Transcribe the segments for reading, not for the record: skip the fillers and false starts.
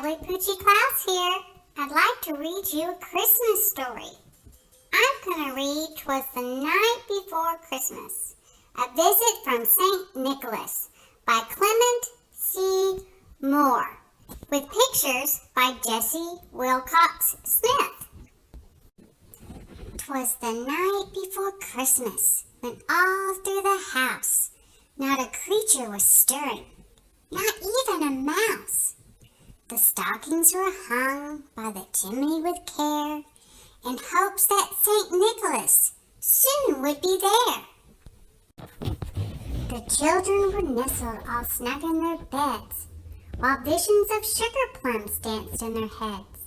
lovely Poochie Klaus here. I'd like to read you a Christmas story. I'm going to read Twas the Night Before Christmas, a visit from St. Nicholas by Clement C. Moore, with pictures by Jesse Wilcox Smith. 'Twas the night before Christmas, when all through the house not a creature was stirring, not even a mouse. The stockings were hung by the chimney with care, in hopes that St. Nicholas soon would be there. The children were nestled all snug in their beds, while visions of sugar plums danced in their heads.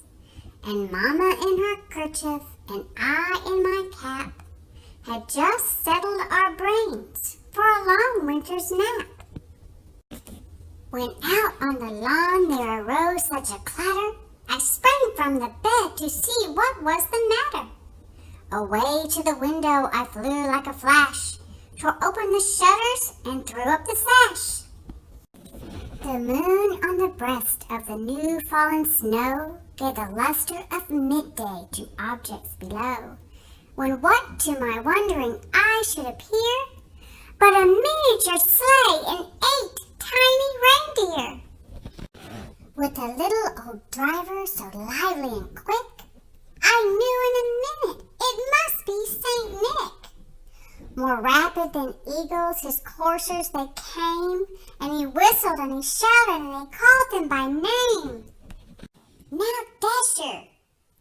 And Mama in her kerchief and I in my cap had just settled our brains for a long winter's nap. When out on the lawn there arose such a clatter, I sprang from the bed to see what was the matter. Away to the window I flew like a flash, tore open the shutters and threw up the sash. The moon on the breast of the new fallen snow gave the luster of midday to objects below, when what to my wondering eye should appear but a miniature sleigh and 8 tiny reindeer. With a little old driver so lively and quick, I knew in a minute it must be St. Nick. More rapid than eagles his coursers they came, and he whistled and he shouted and he called them by name. Now Dasher,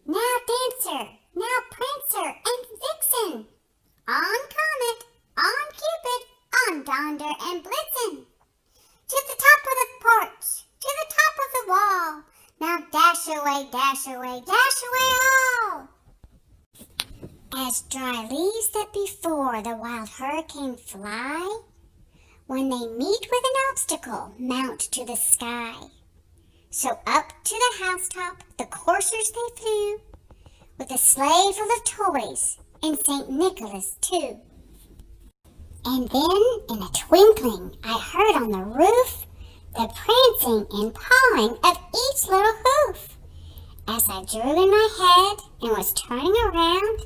now Dancer, now Prancer and Vixen, on Comet, on Cupid, on Donder and Blitzen. To the top of the porch, to the top of the wall, now dash away, dash away, dash away all. As dry leaves that before the wild hurricane fly, when they meet with an obstacle, mount to the sky. So up to the housetop the coursers they flew, with a sleigh full of toys, and St. Nicholas too. And then, in a twinkling, I heard on the roof the prancing and pawing of each little hoof. As I drew in my head and was turning around,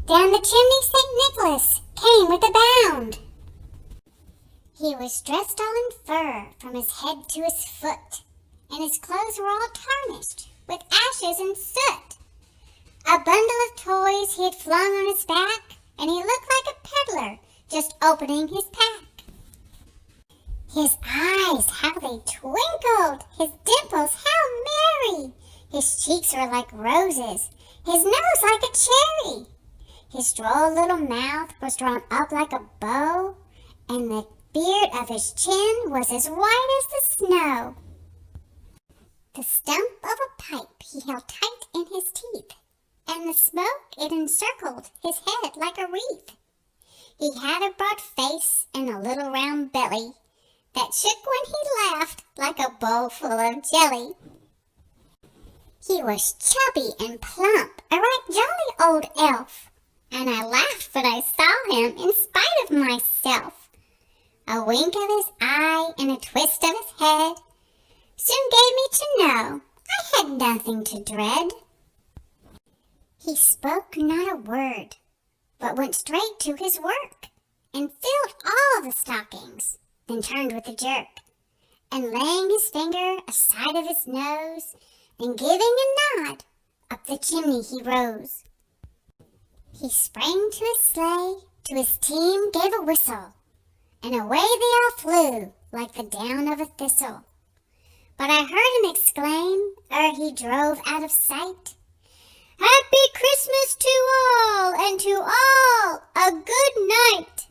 down the chimney St. Nicholas came with a bound. He was dressed all in fur from his head to his foot, and his clothes were all tarnished with ashes and soot. A bundle of toys he had flung on his back, and he looked like a peddler just opening his pack. His eyes, how they twinkled! His dimples, how merry! His cheeks were like roses, his nose like a cherry. His droll little mouth was drawn up like a bow, and the beard of his chin was as white as the snow. The stump of a pipe he held tight in his teeth, and the smoke it encircled his head like a wreath. He had a broad face and a little round belly that shook when he laughed like a bowl full of jelly. He was chubby and plump, a right jolly old elf, and I laughed when I saw him in spite of myself. A wink of his eye and a twist of his head soon gave me to know I had nothing to dread. He spoke not a word, but went straight to his work, and filled all the stockings, then turned with a jerk, and laying his finger aside of his nose, and giving a nod, up the chimney he rose. He sprang to his sleigh, to his team gave a whistle, and away they all flew like the down of a thistle. But I heard him exclaim, ere he drove out of sight, "Happy Christmas to all, and to all a good night."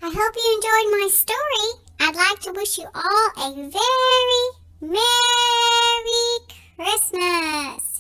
I hope you enjoyed my story. I'd like to wish you all a very Merry Christmas.